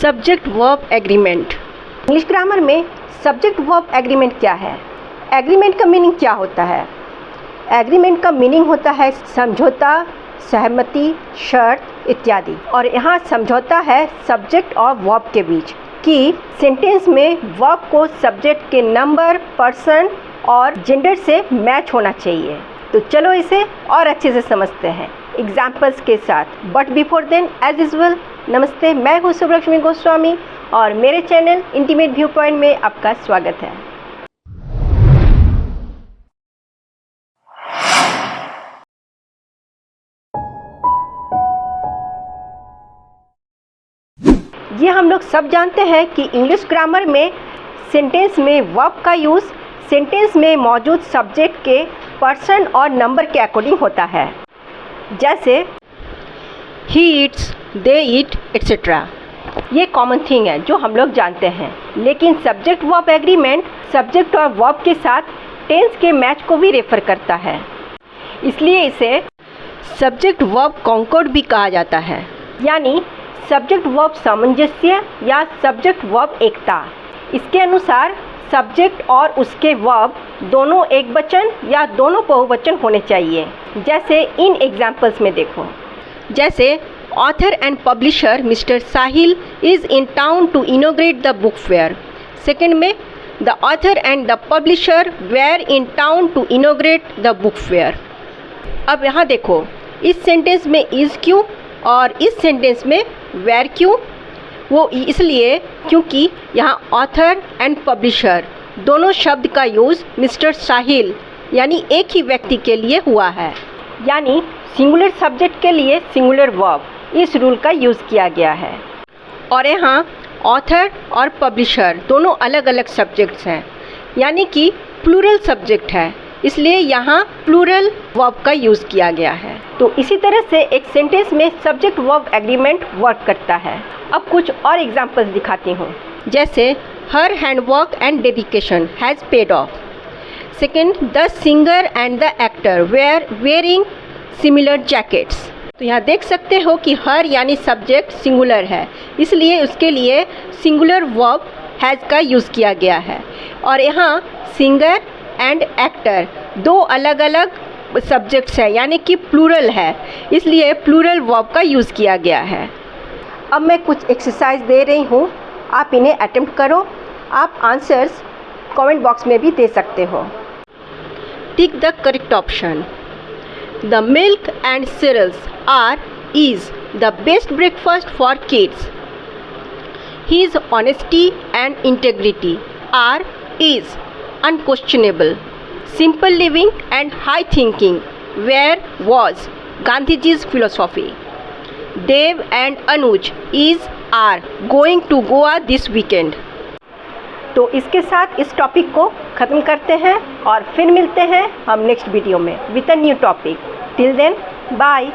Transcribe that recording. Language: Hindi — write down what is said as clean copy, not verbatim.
Subject verb agreement. English grammar में सब्जेक्ट वर्ब एग्रीमेंट क्या है? एग्रीमेंट का मीनिंग क्या होता है? एग्रीमेंट का मीनिंग होता है समझौता, सहमति, शर्त इत्यादि। और यहाँ समझौता है सब्जेक्ट और वर्ब के बीच कि सेंटेंस में वर्ब को सब्जेक्ट के नंबर, पर्सन और जेंडर से मैच होना चाहिए। तो चलो इसे और अच्छे से समझते हैं एग्जाम्पल्स के साथ। But before then as usual, नमस्ते, मैं हूँ सुब्रलक्ष्मी गोस्वामी और मेरे चैनल इंटीमेट व्यू पॉइंट में आपका स्वागत है। ये हम लोग सब जानते हैं कि इंग्लिश ग्रामर में सेंटेंस में वर्ब का यूज़ सेंटेंस में मौजूद सब्जेक्ट के पर्सन और नंबर के अकॉर्डिंग होता है। जैसे he eats, they eat etcetera. ये कॉमन थिंग है जो हम लोग जानते हैं। लेकिन सब्जेक्ट वर्ब एग्रीमेंट सब्जेक्ट और वर्ब के साथ टेंस के मैच को भी रेफर करता है, इसलिए इसे सब्जेक्ट वर्ब कॉन्कॉर्ड भी कहा जाता है, यानी सब्जेक्ट वर्ब सामंजस्य या सब्जेक्ट वर्ब एकता। इसके अनुसार सब्जेक्ट और उसके वर्ब दोनों एक वचन या दोनों बहुवचन होने चाहिए। जैसे इन एग्जाम्पल्स में देखो, जैसे author and publisher mister Sahil is in town to inaugurate the book fair. Second में the author and the publisher were in town to inaugurate the book fair. अब यहाँ देखो, इस सेंटेंस में इज़ क्यों और इस सेंटेंस में वेयर क्यों? वो इसलिए क्योंकि यहाँ ऑथर एंड पब्लिशर दोनों शब्द का यूज़ मिस्टर साहिल यानी एक ही व्यक्ति के लिए हुआ है, यानी सिंगुलर सब्जेक्ट के लिए सिंगुलर वर्ब, इस रूल का यूज़ किया गया है। और यहाँ ऑथर और पब्लिशर दोनों अलग अलग सब्जेक्ट्स हैं, यानी कि प्लूरल सब्जेक्ट है, इसलिए यहाँ प्लूरल वर्ब का यूज़ किया गया है। तो इसी तरह से एक सेंटेंस में सब्जेक्ट वर्ब एग्रीमेंट वर्क करता है। अब कुछ और एग्जांपल्स दिखाती हूँ। जैसे her handwork and dedication has paid off. Second, the singer and the actor wearing similar jackets. तो यहाँ देख सकते हो कि हर यानी सब्जेक्ट सिंगुलर है, इसलिए उसके लिए सिंगुलर वर्ब हैज़ का यूज़ किया गया है। और यहाँ सिंगर एंड एक्टर दो अलग अलग सब्जेक्ट्स हैं, यानी कि प्लूरल है, इसलिए प्लूरल वर्ब का यूज़ किया गया है। अब मैं कुछ एक्सरसाइज दे रही हूँ, आप इन्हें अटेम्प्ट करो। आप आंसर्स कमेंट बॉक्स में भी दे सकते हो। Tick the correct option. The milk and cereals is the best breakfast for kids. His honesty and integrity is unquestionable. Simple living and high thinking was Gandhiji's philosophy. Dev and Anuj are going to Goa this weekend. तो इसके साथ इस टॉपिक को ख़त्म करते हैं और फिर मिलते हैं हम नेक्स्ट वीडियो में with a new topic. Till then, bye.